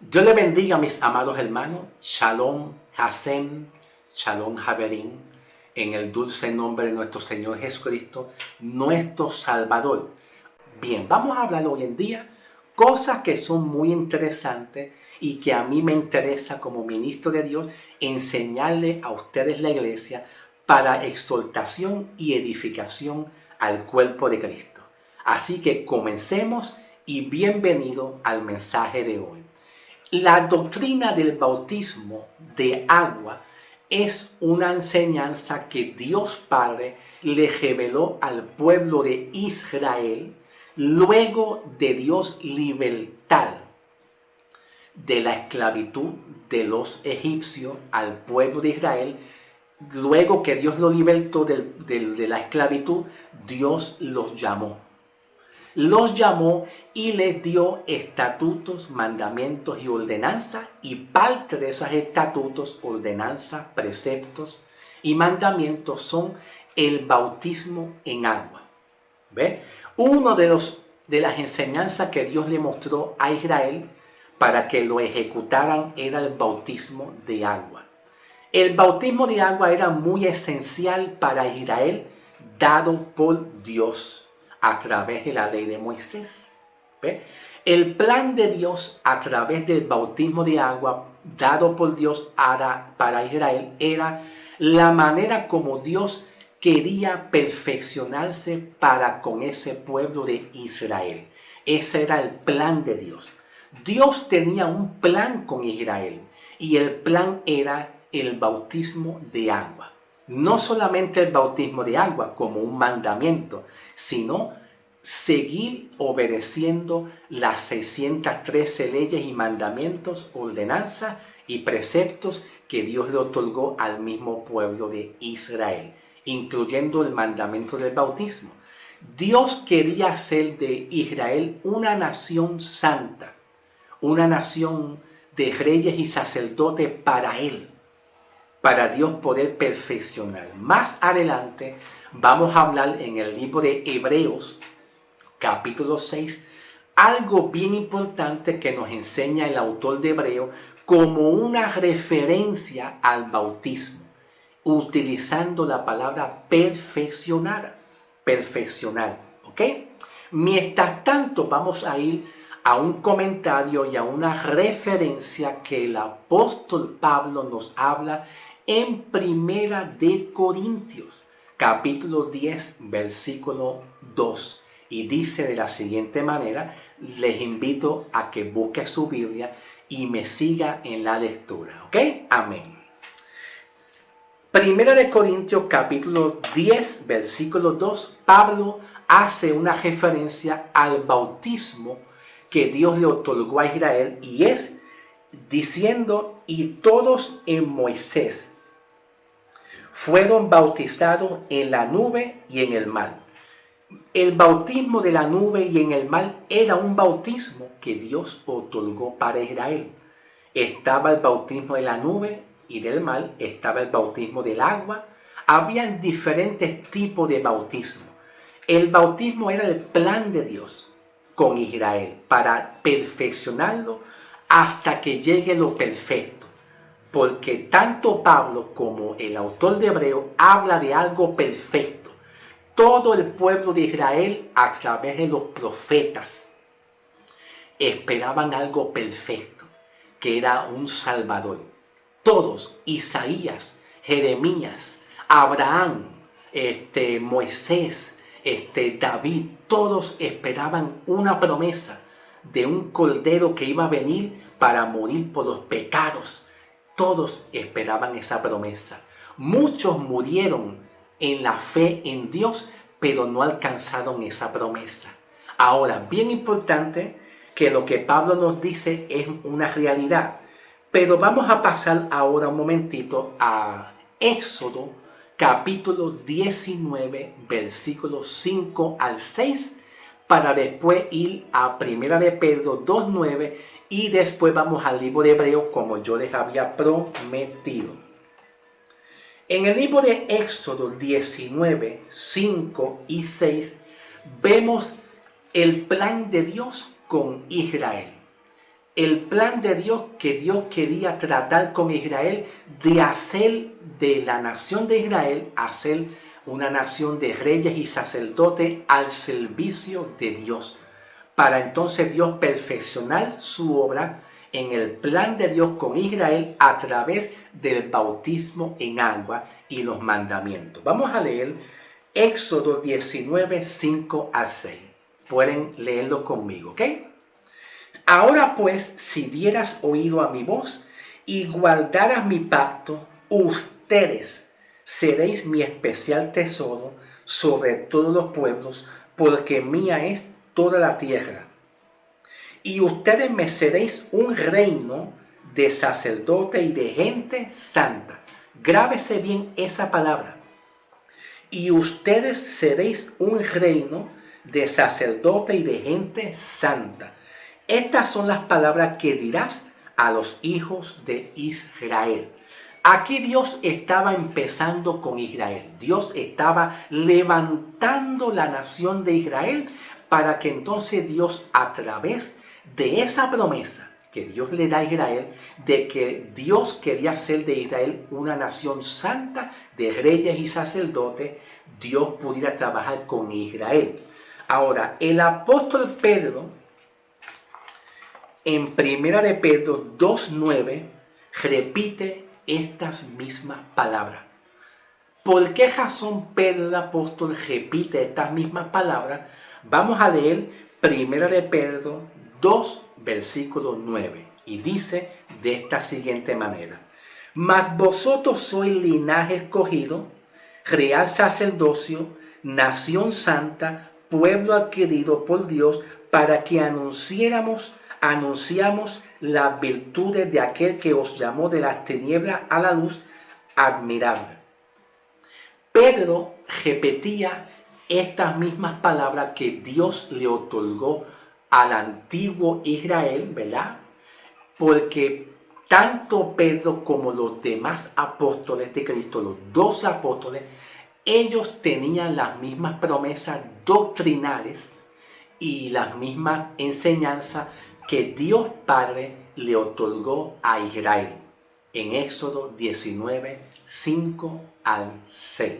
Dios le bendiga, mis amados hermanos. Shalom Hashem, Shalom Haverim, en el dulce nombre de nuestro Señor Jesucristo, nuestro Salvador. Bien, vamos a hablar hoy en día cosas que son muy interesantes y que a mí me interesa como ministro de Dios enseñarle a ustedes la iglesia para exhortación y edificación al cuerpo de Cristo. Así que comencemos y bienvenido al mensaje de hoy. La doctrina del bautismo de agua es una enseñanza que Dios Padre le reveló al pueblo de Israel luego de Dios libertar de la esclavitud de los egipcios al pueblo de Israel. Luego que Dios lo libertó de la esclavitud, Dios los llamó y les dio estatutos, mandamientos y ordenanzas, y parte de esos estatutos, ordenanzas, preceptos y mandamientos son el bautismo en agua. ¿Ve? Uno de las enseñanzas que Dios le mostró a Israel para que lo ejecutaran era el bautismo de agua. El bautismo de agua era muy esencial para Israel, dado por Dios a través de la ley de Moisés. ¿Ve? El plan de Dios a través del bautismo de agua dado por Dios para Israel era la manera como Dios quería perfeccionarse para con ese pueblo de Israel. Ese era el plan de Dios. Dios tenía un plan con Israel y el plan era el bautismo de agua. No solamente el bautismo de agua como un mandamiento, sino seguir obedeciendo las 613 leyes y mandamientos, ordenanzas y preceptos que Dios le otorgó al mismo pueblo de Israel, incluyendo el mandamiento del bautismo. Dios quería hacer de Israel una nación santa, una nación de reyes y sacerdotes para Él, para Dios poder perfeccionar. Más adelante vamos a hablar en el libro de Hebreos, capítulo 6, algo bien importante que nos enseña el autor de Hebreos como una referencia al bautismo, utilizando la palabra perfeccionar, ¿ok? Mientras tanto, vamos a ir a un comentario y a una referencia que el apóstol Pablo nos habla en Primera de Corintios, capítulo 10, versículo 2. Y dice de la siguiente manera, les invito a que busque su Biblia y me siga en la lectura, ¿ok? Amén. Primera de Corintios capítulo 10, versículo 2, Pablo hace una referencia al bautismo que Dios le otorgó a Israel y es diciendo, y todos en Moisés fueron bautizados en la nube y en el mar. El bautismo de la nube y en el mar era un bautismo que Dios otorgó para Israel. Estaba el bautismo de la nube y del mar, estaba el bautismo del agua. Habían diferentes tipos de bautismo. El bautismo era el plan de Dios con Israel para perfeccionarlo hasta que llegue lo perfecto. Porque tanto Pablo como el autor de Hebreos habla de algo perfecto. Todo el pueblo de Israel, a través de los profetas, esperaban algo perfecto, que era un Salvador. Todos, Isaías, Jeremías, Abraham, Moisés, David, todos esperaban una promesa de un cordero que iba a venir para morir por los pecados. Todos esperaban esa promesa. Muchos murieron en la fe en Dios, pero no alcanzaron esa promesa. Ahora, bien importante que lo que Pablo nos dice es una realidad. Pero vamos a pasar ahora un momentito a Éxodo, capítulo 19, versículos 5 al 6, para después ir a Primera de Pedro 2:9 y después vamos al libro de Hebreos como yo les había prometido. En el libro de Éxodo 19, 5 y 6 vemos el plan de Dios con Israel. El plan de Dios que Dios quería tratar con Israel, de hacer de la nación de Israel, hacer una nación de reyes y sacerdotes al servicio de Dios, para entonces Dios perfeccionar su obra en el plan de Dios con Israel a través del bautismo en agua y los mandamientos. Vamos a leer Éxodo 19, 5 al 6. Pueden leerlo conmigo, ¿ok? Ahora pues, si dieras oído a mi voz y guardaras mi pacto, ustedes seréis mi especial tesoro sobre todos los pueblos, porque mía es toda la tierra. Y ustedes me seréis un reino de sacerdote y de gente santa. Grábese bien esa palabra. Y ustedes seréis un reino de sacerdote y de gente santa. Estas son las palabras que dirás a los hijos de Israel. Aquí Dios estaba empezando con Israel. Dios estaba levantando la nación de Israel para que entonces Dios, a través de esa promesa que Dios le da a Israel, de que Dios quería hacer de Israel una nación santa de reyes y sacerdotes, Dios pudiera trabajar con Israel. Ahora, el apóstol Pedro, en 1 de Pedro 2:9, repite estas mismas palabras. ¿Por qué razón Pedro el apóstol repite estas mismas palabras? Vamos a leer 1 de Pedro 2, versículo 9. Y dice de esta siguiente manera: Mas vosotros sois linaje escogido, real sacerdocio, nación santa, pueblo adquirido por Dios, para que anunciamos las virtudes de aquel que os llamó de las tinieblas a la luz admirable. Pedro repetía estas mismas palabras que Dios le otorgó al antiguo Israel, ¿verdad? Porque tanto Pedro como los demás apóstoles de Cristo, los 12 apóstoles, ellos tenían las mismas promesas doctrinales y las mismas enseñanzas que Dios Padre le otorgó a Israel en Éxodo 19, 5 al 6.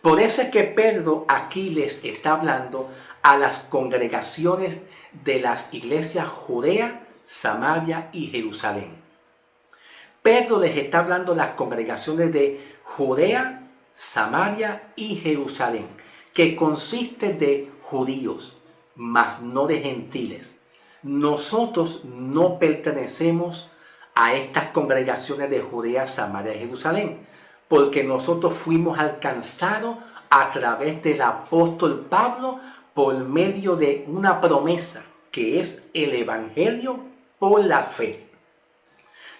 Por eso es que Pedro aquí les está hablando a las congregaciones de las iglesias Judea, Samaria y Jerusalén. Pedro les está hablando a las congregaciones de Judea, Samaria y Jerusalén, que consiste de judíos, mas no de gentiles. Nosotros no pertenecemos a estas congregaciones de Judea, Samaria y Jerusalén, porque nosotros fuimos alcanzados a través del apóstol Pablo por medio de una promesa que es el Evangelio por la fe.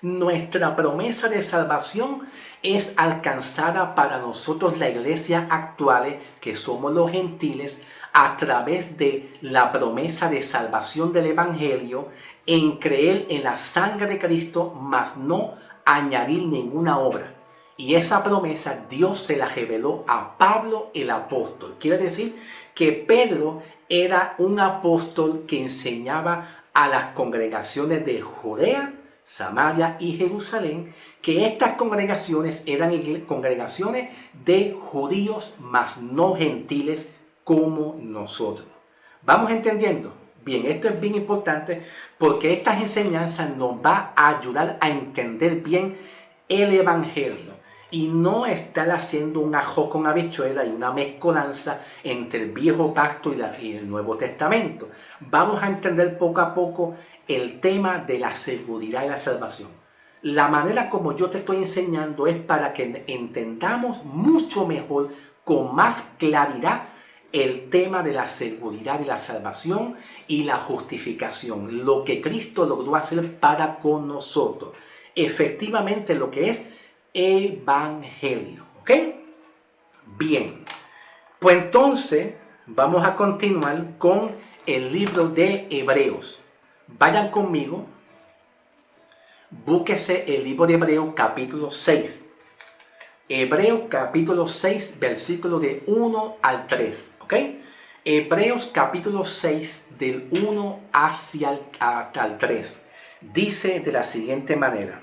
Nuestra promesa de salvación es alcanzada para nosotros, la iglesia actual, que somos los gentiles, a través de la promesa de salvación del Evangelio, en creer en la sangre de Cristo, mas no añadir ninguna obra. Y esa promesa Dios se la reveló a Pablo el apóstol. Quiere decir que Pedro era un apóstol que enseñaba a las congregaciones de Judea, Samaria y Jerusalén, que estas congregaciones eran congregaciones de judíos, mas no gentiles como nosotros. ¿Vamos entendiendo? Bien, esto es bien importante porque estas enseñanzas nos va a ayudar a entender bien el Evangelio y no estar haciendo un ajo con habichuela y una mezcolanza entre el Viejo Pacto y el Nuevo Testamento. Vamos a entender poco a poco el tema de la seguridad y la salvación. La manera como yo te estoy enseñando es para que entendamos mucho mejor, con más claridad, el tema de la seguridad y la salvación y la justificación, lo que Cristo logró hacer para con nosotros. Efectivamente lo que es Evangelio, ¿ok? Bien, pues entonces vamos a continuar con el libro de Hebreos. Vayan conmigo, búsquese el libro de Hebreos capítulo 6. Hebreos capítulo 6, versículo de 1 al 3, ¿ok? Hebreos capítulo 6, del 1 hasta el 3. Dice de la siguiente manera: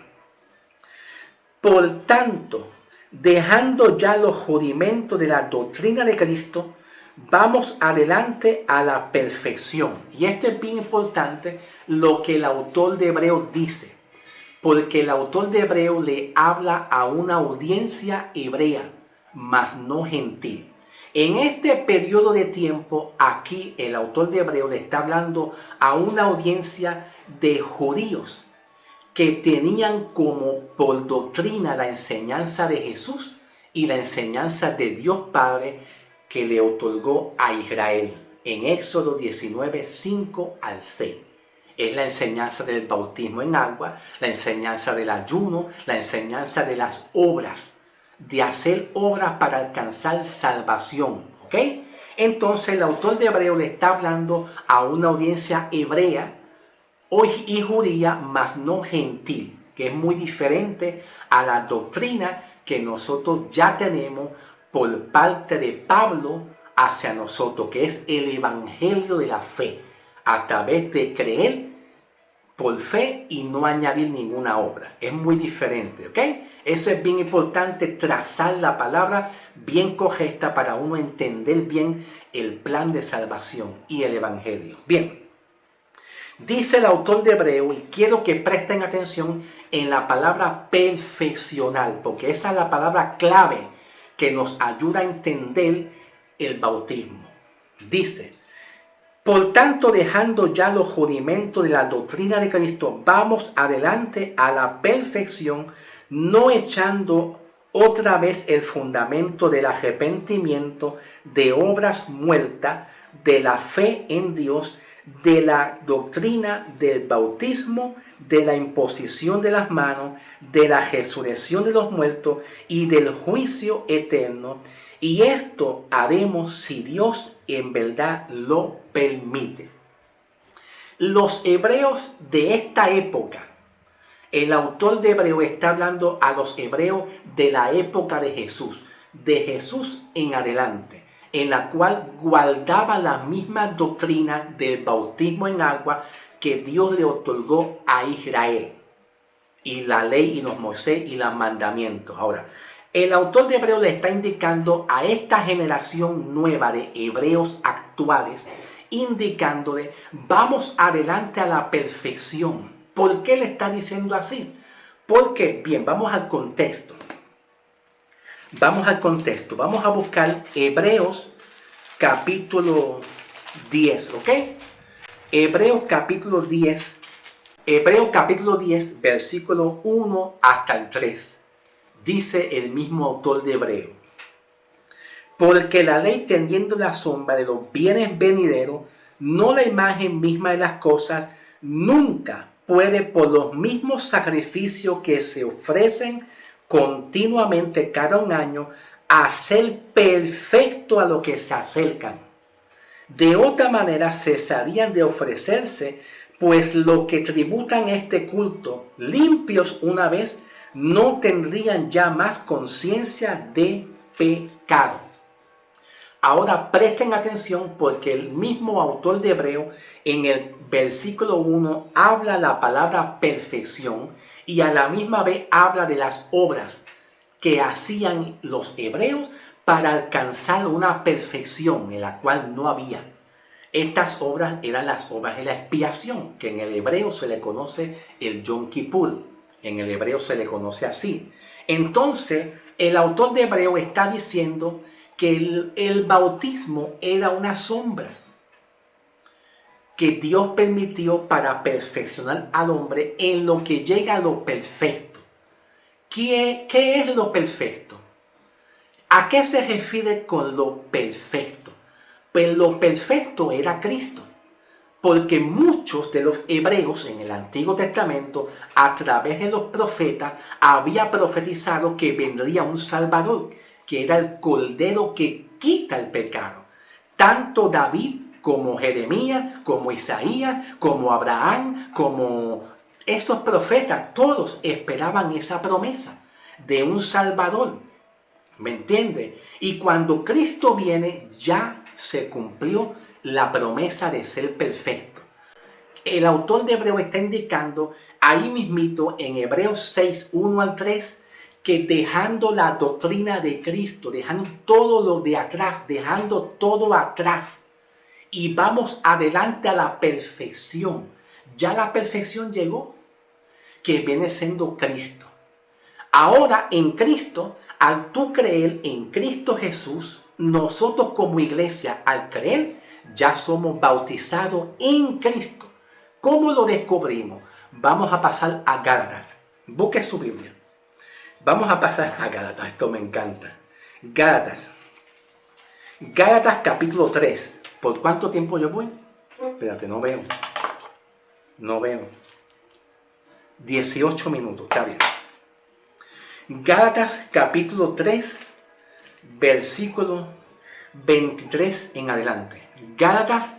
por tanto, dejando ya los rudimentos de la doctrina de Cristo, vamos adelante a la perfección. Y esto es bien importante lo que el autor de Hebreos dice, porque el autor de Hebreos le habla a una audiencia hebrea, mas no gentil. En este periodo de tiempo, aquí el autor de Hebreos le está hablando a una audiencia de judíos que tenían como por doctrina la enseñanza de Jesús y la enseñanza de Dios Padre que le otorgó a Israel en Éxodo 19, 5 al 6. Es la enseñanza del bautismo en agua, la enseñanza del ayuno, la enseñanza de las obras, de hacer obras para alcanzar salvación, ¿ok? Entonces el autor de Hebreo le está hablando a una audiencia hebrea y judía, mas no gentil, que es muy diferente a la doctrina que nosotros ya tenemos por parte de Pablo hacia nosotros, que es el evangelio de la fe, a través de creer por fe y no añadir ninguna obra. Es muy diferente, ¿ok? Eso es bien importante, trazar la palabra bien correcta para uno entender bien el plan de salvación y el evangelio. Bien, dice el autor de Hebreo, y quiero que presten atención en la palabra perfeccionar, porque esa es la palabra clave que nos ayuda a entender el bautismo. Dice: por tanto, dejando ya los rudimentos de la doctrina de Cristo, vamos adelante a la perfección, no echando otra vez el fundamento del arrepentimiento, de obras muertas, de la fe en Dios, de la doctrina del bautismo, de la imposición de las manos, de la resurrección de los muertos y del juicio eterno. Y esto haremos si Dios en verdad lo permite. Los hebreos de esta época, el autor de Hebreo está hablando a los hebreos de la época de Jesús en adelante, en la cual guardaba la misma doctrina del bautismo en agua que Dios le otorgó a Israel, y la ley y los Moisés y los mandamientos. Ahora, el autor de Hebreos le está indicando a esta generación nueva de hebreos actuales, indicándole: vamos adelante a la perfección. ¿Por qué le está diciendo así? Porque, bien, vamos al contexto. Vamos a buscar Hebreos capítulo 10, ¿ok? Hebreos capítulo 10, versículo 1 hasta el 3. Dice el mismo autor de Hebreo: porque la ley, teniendo la sombra de los bienes venideros, no la imagen misma de las cosas, nunca puede, por los mismos sacrificios que se ofrecen continuamente cada un año, hacer perfecto a lo que se acercan. De otra manera cesarían de ofrecerse, pues lo que tributan este culto, limpios una vez, no tendrían ya más conciencia de pecado. Ahora presten atención, porque el mismo autor de Hebreo en el versículo 1 habla la palabra perfección y a la misma vez habla de las obras que hacían los hebreos para alcanzar una perfección en la cual no había. Estas obras eran las obras de la expiación, que en el hebreo se le conoce el Yom Kippur. En el hebreo se le conoce así. Entonces, el autor de Hebreo está diciendo que el bautismo era una sombra que Dios permitió para perfeccionar al hombre en lo que llega a lo perfecto. ¿Qué es lo perfecto? ¿A qué se refiere con lo perfecto? Pues lo perfecto era Cristo, porque muchos de los hebreos en el Antiguo Testamento, a través de los profetas, había profetizado que vendría un Salvador, que era el Cordero que quita el pecado. Tanto David como Jeremías, como Isaías, como Abraham, como esos profetas, todos esperaban esa promesa de un Salvador. ¿Me entiende? Y cuando Cristo viene, ya se cumplió la promesa de ser perfecto. El autor de Hebreos está indicando ahí mismito en Hebreos 6, 1 al 3, que dejando la doctrina de Cristo, dejando todo lo de atrás, dejando todo atrás, y vamos adelante a la perfección. Ya la perfección llegó, que viene siendo Cristo. Ahora en Cristo, al tú creer en Cristo Jesús, nosotros como iglesia, al creer, ya somos bautizados en Cristo. ¿Cómo lo descubrimos? Vamos a pasar a Gálatas. Busque su Biblia. Vamos a pasar a Gálatas. Esto me encanta. Gálatas. Gálatas capítulo 3. ¿Por cuánto tiempo yo voy? Espérate, no veo. 18 minutos, está bien. Gálatas capítulo 3, versículo 23 en adelante. Gálatas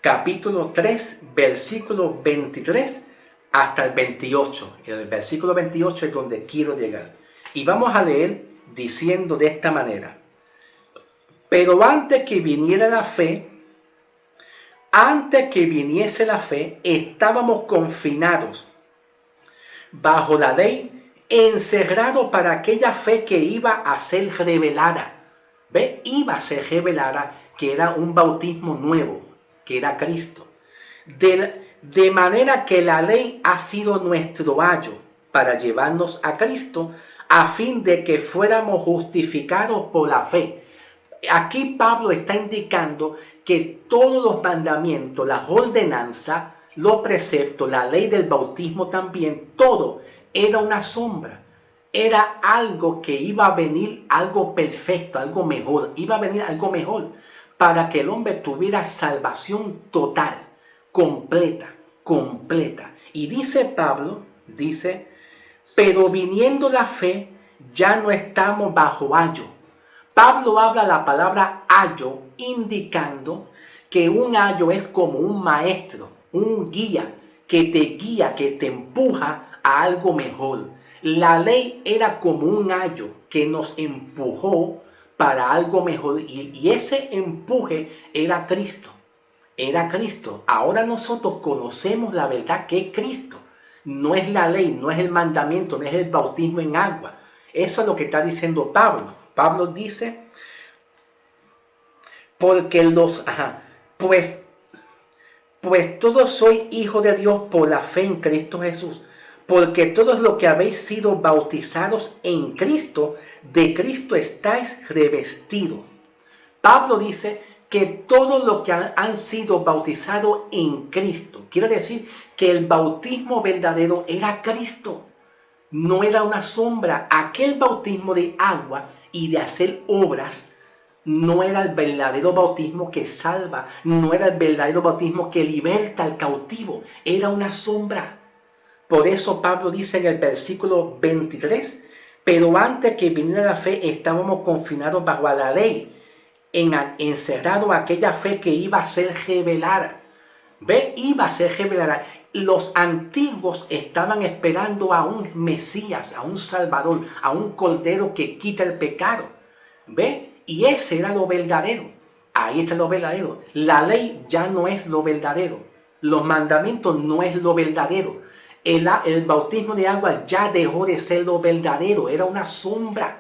capítulo 3, versículo 23 hasta el 28. El versículo 28 es donde quiero llegar. Y vamos a leer diciendo de esta manera. Pero antes que viniese la fe, estábamos confinados bajo la ley, encerrados para aquella fe que iba a ser revelada. ¿Ve? Iba a ser revelada, que era un bautismo nuevo, que era Cristo. De manera que la ley ha sido nuestro ayo para llevarnos a Cristo, a fin de que fuéramos justificados por la fe. Aquí Pablo está indicando que todos los mandamientos, las ordenanzas, los preceptos, la ley del bautismo también, todo era una sombra. Era algo que iba a venir, algo perfecto, algo mejor. Iba a venir algo mejor para que el hombre tuviera salvación total, completa. Y dice Pablo, pero viniendo la fe, ya no estamos bajo ayo. Pablo habla la palabra ayo, indicando que un ayo es como un maestro, un guía, que te empuja a algo mejor. La ley era como un ayo que nos empujó para algo mejor, y ese empuje era Cristo. Ahora nosotros conocemos la verdad que es Cristo. No es la ley, no es el mandamiento, no es el bautismo en agua. Eso es lo que está diciendo Pablo. Pablo dice, pues todos sois hijos de Dios por la fe en Cristo Jesús. Porque todos los que habéis sido bautizados en Cristo, de Cristo estáis revestidos. Pablo dice que todos los que han sido bautizados en Cristo, quiere decir que el bautismo verdadero era Cristo, no era una sombra. Aquel bautismo de agua y de hacer obras no era el verdadero bautismo que salva, no era el verdadero bautismo que liberta al cautivo, era una sombra. Por eso Pablo dice en el versículo 23, pero antes que viniera la fe estábamos confinados bajo la ley, encerrados aquella fe que iba a ser revelada. ¿Ve? Iba a ser revelada. Los antiguos estaban esperando a un Mesías, a un Salvador, a un Cordero que quita el pecado. ¿Ve? Y ese era lo verdadero. Ahí está lo verdadero. La ley ya no es lo verdadero. Los mandamientos no es lo verdadero. El bautismo de agua ya dejó de ser lo verdadero. Era una sombra.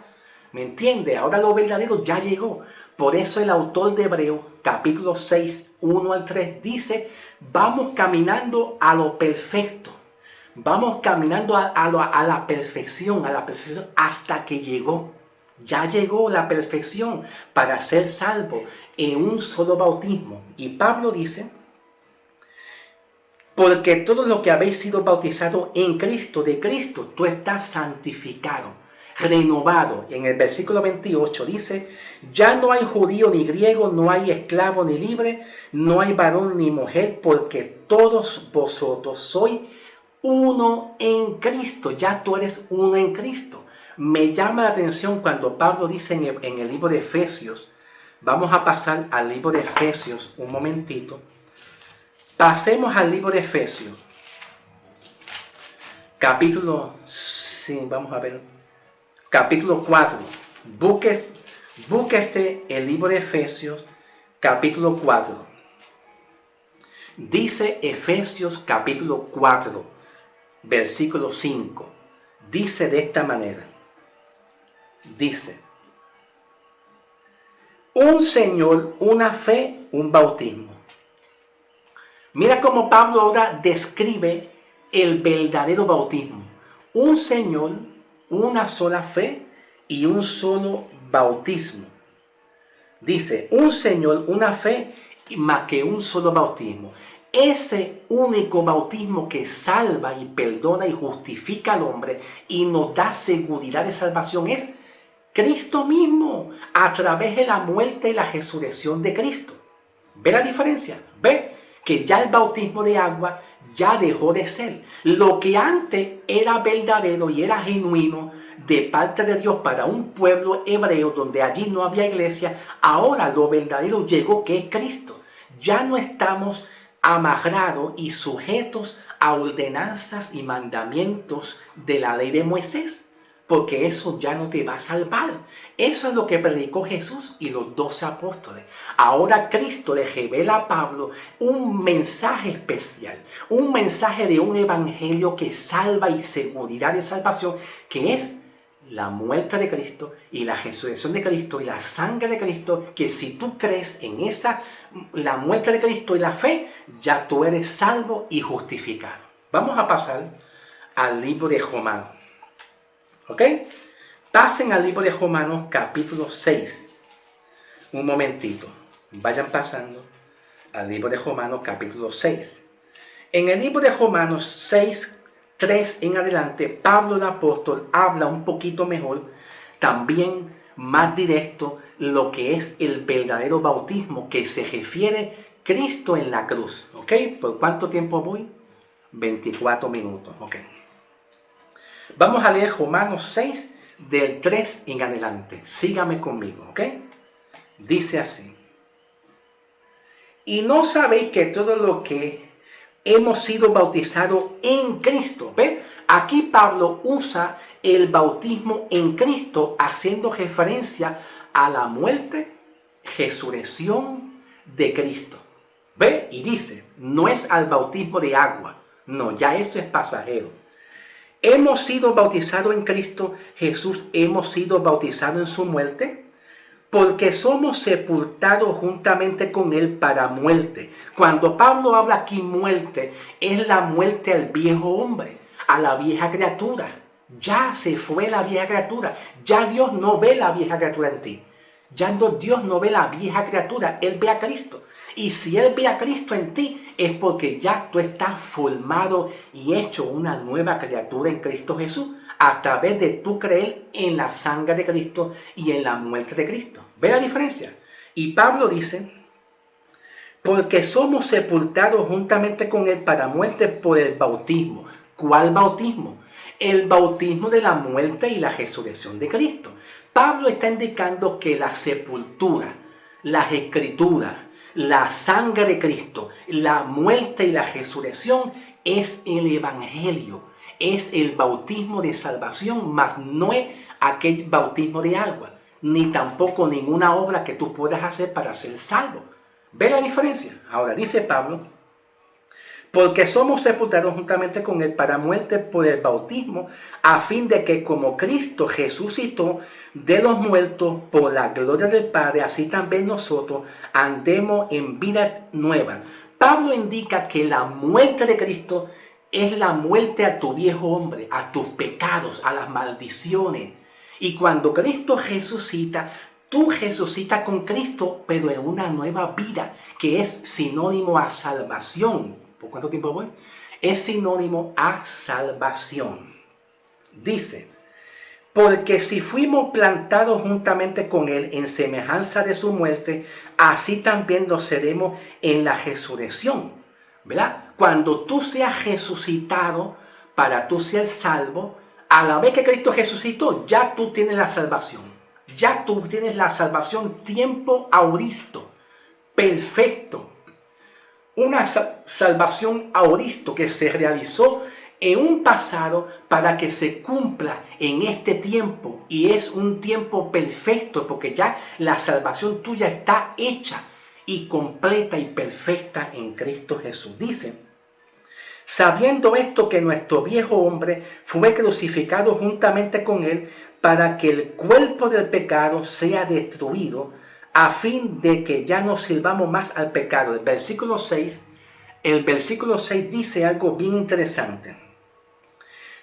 ¿Me entiende? Ahora lo verdadero ya llegó. Por eso el autor de Hebreos, capítulo 6, 1 al 3, dice, vamos caminando a lo perfecto. Vamos caminando a la perfección hasta que llegó. Ya llegó la perfección para ser salvo en un solo bautismo. Y Pablo dice, porque todo lo que habéis sido bautizados en Cristo, de Cristo, tú estás santificado, renovado. En el versículo 28 dice, ya no hay judío ni griego, no hay esclavo ni libre, no hay varón ni mujer, porque todos vosotros sois uno en Cristo. Ya tú eres uno en Cristo. Me llama la atención cuando Pablo dice en el libro de Efesios, vamos a pasar al libro de Efesios un momentito. Pasemos al libro de Efesios, capítulo 4. Busque el libro de Efesios, capítulo 4. Dice Efesios capítulo 4, versículo 5. Dice de esta manera. Dice, un Señor, una fe, un bautismo. Mira cómo Pablo ahora describe el verdadero bautismo. Un Señor, una sola fe y un solo bautismo. Dice, un Señor, una fe, más que un solo bautismo. Ese único bautismo que salva y perdona y justifica al hombre y nos da seguridad de salvación es Cristo mismo, a través de la muerte y la resurrección de Cristo. ¿Ve la diferencia? ¿Ve? Que ya el bautismo de agua ya dejó de ser. Lo que antes era verdadero y era genuino de parte de Dios para un pueblo hebreo donde allí no había iglesia, ahora lo verdadero llegó, que es Cristo. Ya no estamos amarrados y sujetos a ordenanzas y mandamientos de la ley de Moisés, porque eso ya no te va a salvar. Eso es lo que predicó Jesús y los 12 apóstoles. Ahora Cristo le revela a Pablo un mensaje especial, un mensaje de un evangelio que salva y seguridad de salvación, que es la muerte de Cristo y la resurrección de Cristo y la sangre de Cristo, que si tú crees en esa, la muerte de Cristo y la fe, ya tú eres salvo y justificado. Vamos a pasar al libro de Romanos. ¿Ok? Pasen al libro de Romanos capítulo 6. Un momentito. Vayan pasando al libro de Romanos capítulo 6. En el libro de Romanos 6, 3 en adelante, Pablo el apóstol habla un poquito mejor, también más directo, lo que es el verdadero bautismo que se refiere Cristo en la cruz. ¿Ok? ¿Por cuánto tiempo voy? 24 minutos. ¿Ok? Vamos a leer Romanos 6, del 3 en adelante. Sígame conmigo, ¿ok? Dice así. Y no sabéis que todo lo que hemos sido bautizados en Cristo, ¿ve? Aquí Pablo usa el bautismo en Cristo haciendo referencia a la muerte, resurrección de Cristo. ¿Ve? Y dice, no es al bautismo de agua. No, ya esto es pasajero. Hemos sido bautizados en Cristo Jesús, hemos sido bautizados en su muerte, porque somos sepultados juntamente con Él para muerte. Cuando Pablo habla aquí muerte, es la muerte al viejo hombre, a la vieja criatura. Ya se fue la vieja criatura, ya Dios no ve la vieja criatura en ti. Ya no, Dios no ve la vieja criatura, Él ve a Cristo. Y si Él ve a Cristo en ti, es porque ya tú estás formado y hecho una nueva criatura en Cristo Jesús a través de tu creer en la sangre de Cristo y en la muerte de Cristo. ¿Ve la diferencia? Y Pablo dice, porque somos sepultados juntamente con Él para muerte por el bautismo. ¿Cuál bautismo? El bautismo de la muerte y la resurrección de Cristo. Pablo está indicando que la sepultura, las escrituras, la sangre de Cristo, la muerte y la resurrección es el evangelio, es el bautismo de salvación, mas no es aquel bautismo de agua, ni tampoco ninguna obra que tú puedas hacer para ser salvo. ¿Ve la diferencia? Ahora dice Pablo, porque somos sepultados juntamente con Él para muerte por el bautismo, a fin de que como Cristo resucitó de los muertos por la gloria del Padre, así también nosotros andemos en vida nueva. Pablo indica que la muerte de Cristo es la muerte a tu viejo hombre, a tus pecados, a las maldiciones. Y cuando Cristo resucita, tú resucitas con Cristo, pero en una nueva vida, que es sinónimo a salvación. ¿Por cuánto tiempo voy? Es sinónimo a salvación. Dice, porque si fuimos plantados juntamente con Él en semejanza de su muerte, así también lo seremos en la resurrección. ¿Verdad? Cuando tú seas resucitado, para tú ser salvo, a la vez que Cristo resucitó, ya tú tienes la salvación. Ya tú tienes la salvación tiempo auristo, perfecto. Una salvación auristo que se realizó en un pasado para que se cumpla en este tiempo. Y es un tiempo perfecto porque ya la salvación tuya está hecha. y completa y perfecta en Cristo Jesús. Dice, sabiendo esto que nuestro viejo hombre fue crucificado juntamente con él para que el cuerpo del pecado sea destruido, a fin de que ya no sirvamos más al pecado. El versículo 6 dice algo bien interesante.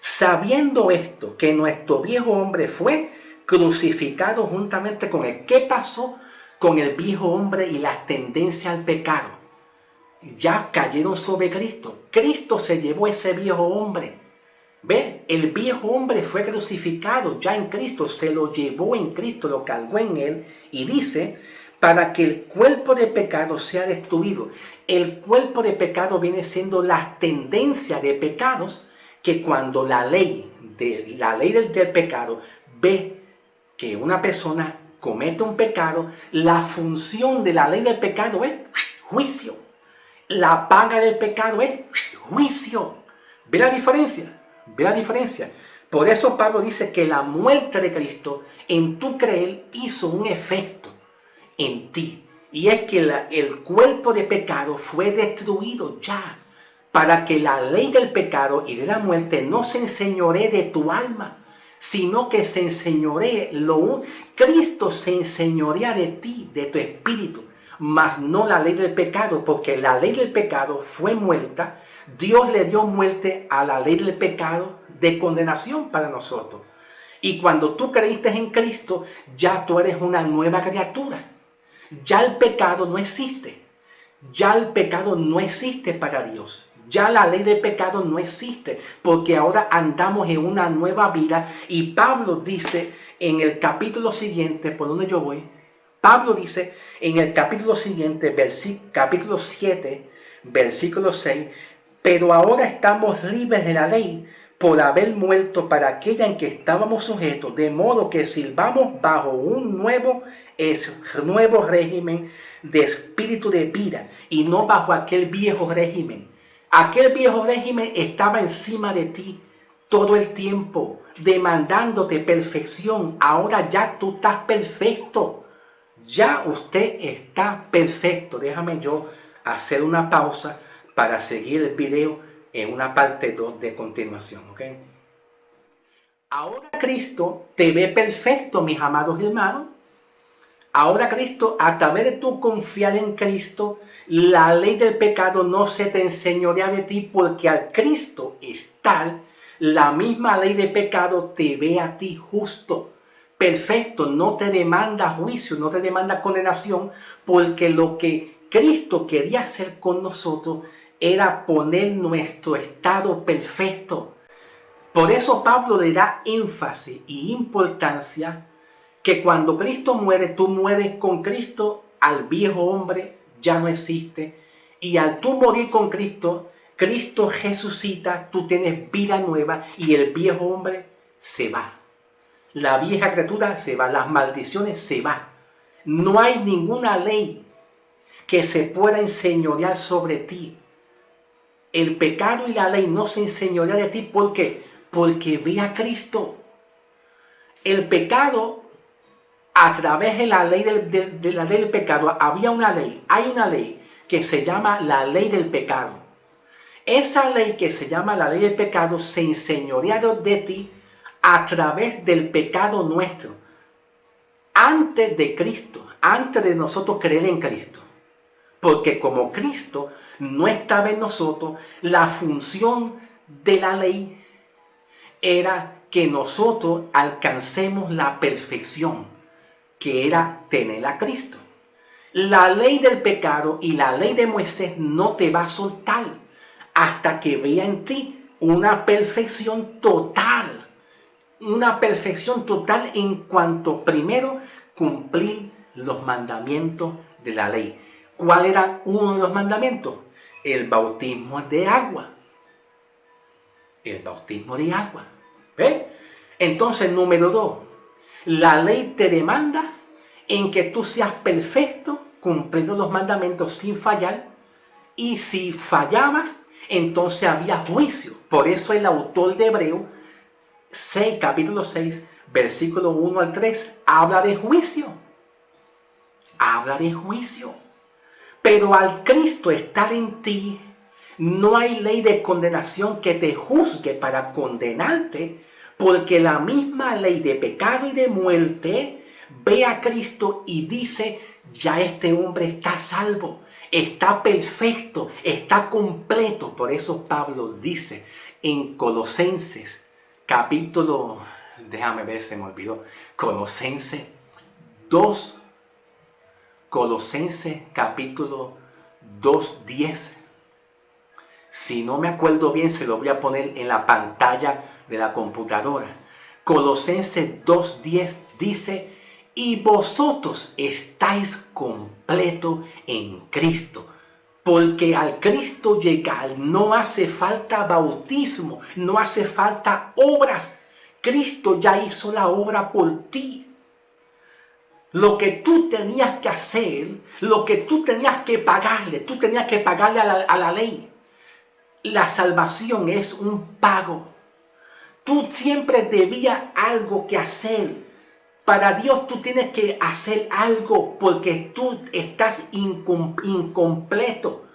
Sabiendo esto, que nuestro viejo hombre fue crucificado juntamente con él. ¿Qué pasó con el viejo hombre y las tendencias al pecado? Ya cayeron sobre Cristo. Cristo se llevó ese viejo hombre. ¿Ve? El viejo hombre fue crucificado ya en Cristo, se lo llevó en Cristo, lo cargó en él, y dice, para que el cuerpo de pecado sea destruido. El cuerpo de pecado viene siendo la tendencia de pecados que cuando la ley del pecado ve que una persona comete un pecado, la función de la ley del pecado es juicio. La paga del pecado es juicio. ¿Ve la diferencia? ¿Ve la diferencia? Por eso Pablo dice que la muerte de Cristo en tu creer hizo un efecto en ti. Y es que el cuerpo de pecado fue destruido ya, para que la ley del pecado y de la muerte no se enseñoree de tu alma, sino que se enseñoree, Cristo se enseñorea de ti, de tu espíritu, mas no la ley del pecado, porque la ley del pecado fue muerta. Dios le dio muerte a la ley del pecado de condenación para nosotros. Y cuando tú creíste en Cristo, ya tú eres una nueva criatura. Ya el pecado no existe. Ya el pecado no existe para Dios. Ya la ley del pecado no existe, porque ahora andamos en una nueva vida. Y Pablo dice en el capítulo siguiente, por donde yo voy, Pablo dice en el capítulo siguiente, capítulo 7, versículo 6, pero ahora estamos libres de la ley por haber muerto para aquella en que estábamos sujetos, de modo que sirvamos bajo un nuevo régimen de espíritu de vida y no bajo aquel viejo régimen. Aquel viejo régimen estaba encima de ti todo el tiempo, demandándote perfección. Ahora ya tú estás perfecto. Ya usted está perfecto. Déjame yo hacer una pausa para seguir el video en una parte 2 de continuación, ¿ok? Ahora Cristo te ve perfecto, mis amados hermanos. Ahora Cristo, a través de tu confiar en Cristo, la ley del pecado no se te enseñorea de ti, porque al Cristo estar, la misma ley de pecado te ve a ti justo, perfecto, no te demanda juicio, no te demanda condenación, porque lo que Cristo quería hacer con nosotros era poner nuestro estado perfecto. Por eso Pablo le da énfasis y importancia que cuando Cristo muere, tú mueres con Cristo, al viejo hombre ya no existe. Y al tú morir con Cristo, Cristo resucita, tú tienes vida nueva y el viejo hombre se va. La vieja criatura se va, las maldiciones se van. No hay ninguna ley que se pueda enseñorear sobre ti. El pecado y la ley no se enseñorean de ti. ¿Por qué? Porque ve a Cristo. El pecado, a través de la ley del pecado, hay una ley que se llama la ley del pecado. Esa ley que se llama la ley del pecado se enseñorea de ti a través del pecado nuestro. Antes de Cristo, antes de nosotros creer en Cristo. Porque como Cristo no estaba en nosotros, la función de la ley era que nosotros alcancemos la perfección, que era tener a Cristo. La ley del pecado y la ley de Moisés no te va a soltar hasta que vea en ti una perfección total. Una perfección total en cuanto primero cumplir los mandamientos de la ley. ¿Cuál era uno de los mandamientos? El bautismo de agua. El bautismo de agua. ¿Ves? Entonces, número 2. La ley te demanda en que tú seas perfecto, cumpliendo los mandamientos sin fallar. Y si fallabas, entonces había juicio. Por eso el autor de Hebreos 6, capítulo 6, versículo 1 al 3, habla de juicio. Habla de juicio. Pero al Cristo estar en ti, no hay ley de condenación que te juzgue para condenarte, porque la misma ley de pecado y de muerte ve a Cristo y dice, ya este hombre está salvo, está perfecto, está completo. Por eso Pablo dice en Colosenses capítulo, déjame ver, se me olvidó, Colosenses 2, Colosenses capítulo 2:10. Si no me acuerdo bien, se lo voy a poner en la pantalla de la computadora. Colosenses 2:10 dice, y vosotros estáis completos en Cristo. Porque al Cristo llegar no hace falta bautismo, no hace falta obras. Cristo ya hizo la obra por ti. Lo que tú tenías que hacer, lo que tú tenías que pagarle a la ley. La salvación es un pago. Tú siempre debías algo que hacer. Para Dios tú tienes que hacer algo porque tú estás incompleto.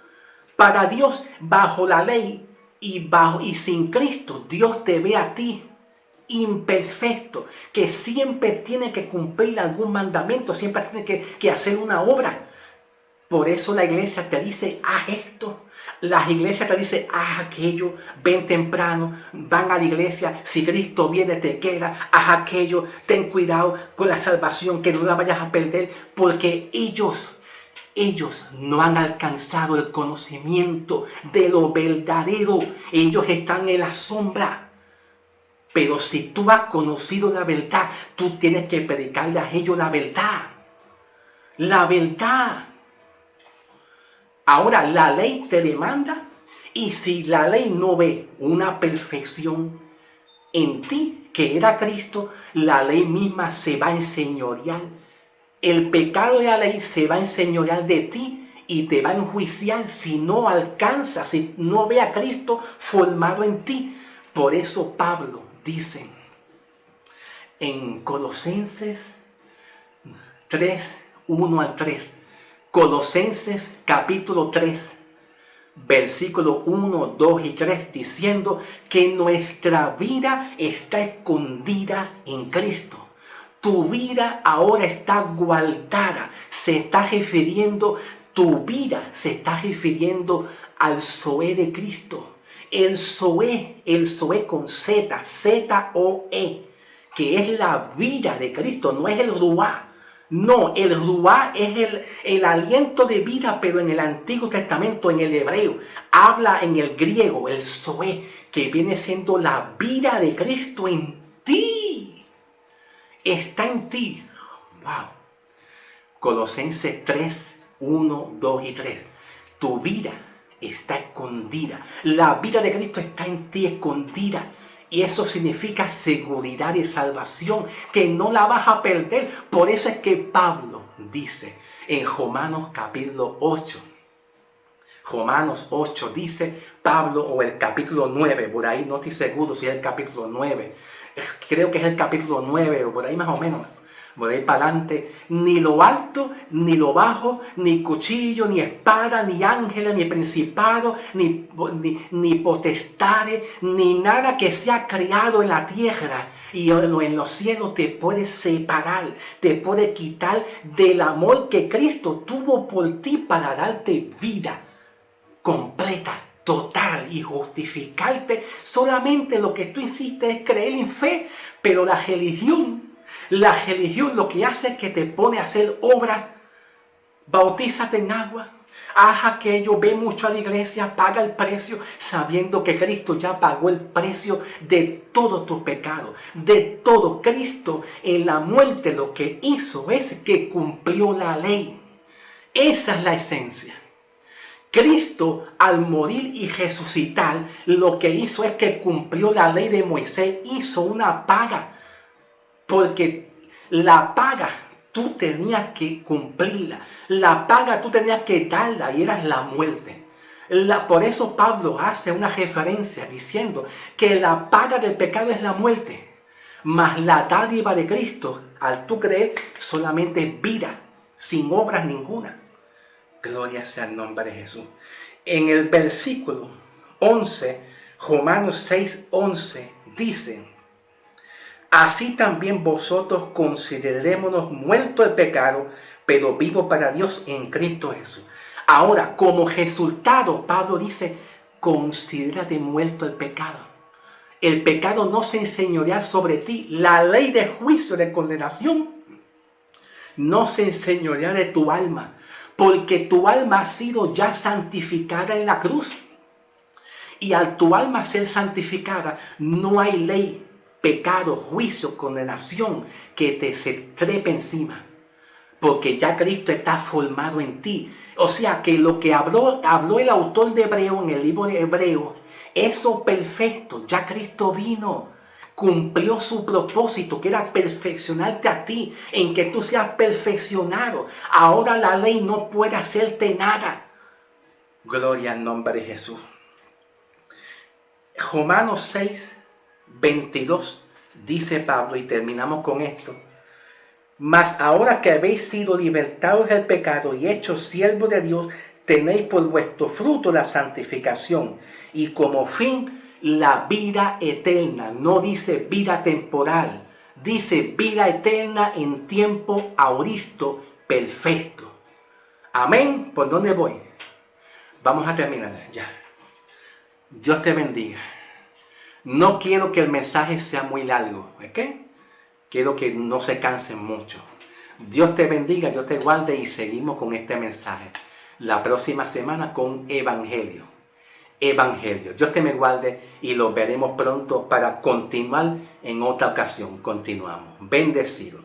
Para Dios, bajo la ley y sin Cristo, Dios te ve a ti imperfecto, que siempre tiene que cumplir algún mandamiento, siempre tiene que hacer una obra. Por eso la iglesia te dice, haz esto. Las iglesias te dicen, haz aquello, ven temprano, van a la iglesia, si Cristo viene te queda, haz aquello, ten cuidado con la salvación, que no la vayas a perder, porque ellos no han alcanzado el conocimiento de lo verdadero, ellos están en la sombra. Pero si tú has conocido la verdad, tú tienes que predicarle a ellos la verdad. La verdad. Ahora, la ley te demanda, y si la ley no ve una perfección en ti, que era Cristo, la ley misma se va a enseñorear. El pecado de la ley se va a enseñorear de ti y te va a enjuiciar si no alcanzas, si no ve a Cristo formado en ti. Por eso Pablo dice en Colosenses 3, 1 al 3, Colosenses capítulo 3, versículo 1, 2 y 3, diciendo que nuestra vida está escondida en Cristo. Tu vida ahora está guardada. Se está refiriendo, tu vida se está refiriendo al Zoé de Cristo. El Zoé con Z, Z-O-E, que es la vida de Cristo, no es el Ruá. No, el Ruá es el aliento de vida, pero en el Antiguo Testamento, en el hebreo, habla en el griego, el Zoé, que viene siendo la vida de Cristo en ti. Está en ti. Wow. Colosenses 3, 1, 2 y 3. Tu vida está escondida. La vida de Cristo está en ti escondida. Y eso significa seguridad y salvación, que no la vas a perder. Por eso es que Pablo dice en Romanos capítulo 8. Romanos 8 dice Pablo, o el capítulo 9, por ahí no estoy seguro si es el capítulo 9. Creo que es el capítulo 9 o por ahí más o menos. Por ahí para adelante, ni lo alto, ni lo bajo, ni cuchillo, ni espada, ni ángeles, ni principado, ni potestades, ni nada que sea creado en la tierra y en los cielos te puede separar, te puede quitar del amor que Cristo tuvo por ti para darte vida completa, total y justificarte. Solamente lo que tú hiciste es creer en fe, pero la religión lo que hace es que te pone a hacer obra. Bautízate en agua, haz aquello, ve mucho a la iglesia, paga el precio, sabiendo que Cristo ya pagó el precio de todo tu pecado, de todo. Cristo en la muerte lo que hizo es que cumplió la ley. Esa es la esencia. Cristo al morir y resucitar lo que hizo es que cumplió la ley de Moisés, hizo una paga. Porque la paga tú tenías que cumplirla. La paga tú tenías que darla y era la muerte. Por eso Pablo hace una referencia diciendo que la paga del pecado es la muerte. Mas la dádiva de Cristo, al tú creer, solamente es vida, sin obras ninguna. Gloria sea el nombre de Jesús. En el versículo 11, Romanos 6:11 dice: así también vosotros considerémonos muertos al pecado, pero vivos para Dios en Cristo Jesús. Ahora, como resultado, Pablo dice: considérate muerto al pecado. El pecado no se enseñorea sobre ti. La ley de juicio, de condenación, no se enseñorea de tu alma, porque tu alma ha sido ya santificada en la cruz. Y al tu alma ser santificada, no hay ley, pecado, juicio, condenación que te se trepe encima, porque ya Cristo está formado en ti. O sea que lo que habló el autor de Hebreo en el libro de Hebreo, eso perfecto, ya Cristo vino, cumplió su propósito, que era perfeccionarte a ti, en que tú seas perfeccionado. Ahora la ley no puede hacerte nada. Gloria al nombre de Jesús. Romanos 6:22 dice Pablo, y terminamos con esto: mas ahora que habéis sido libertados del pecado y hechos siervos de Dios, tenéis por vuestro fruto la santificación y como fin la vida eterna. No dice vida temporal, dice vida eterna en tiempo auristo perfecto. Amén. ¿Por dónde voy? Vamos a terminar ya. Dios te bendiga. No quiero que el mensaje sea muy largo, ¿ok? Quiero que no se cansen mucho. Dios te bendiga, Dios te guarde y seguimos con este mensaje. La próxima semana con Evangelio. Evangelio. Dios te me guarde y lo veremos pronto para continuar en otra ocasión. Continuamos. Bendecido.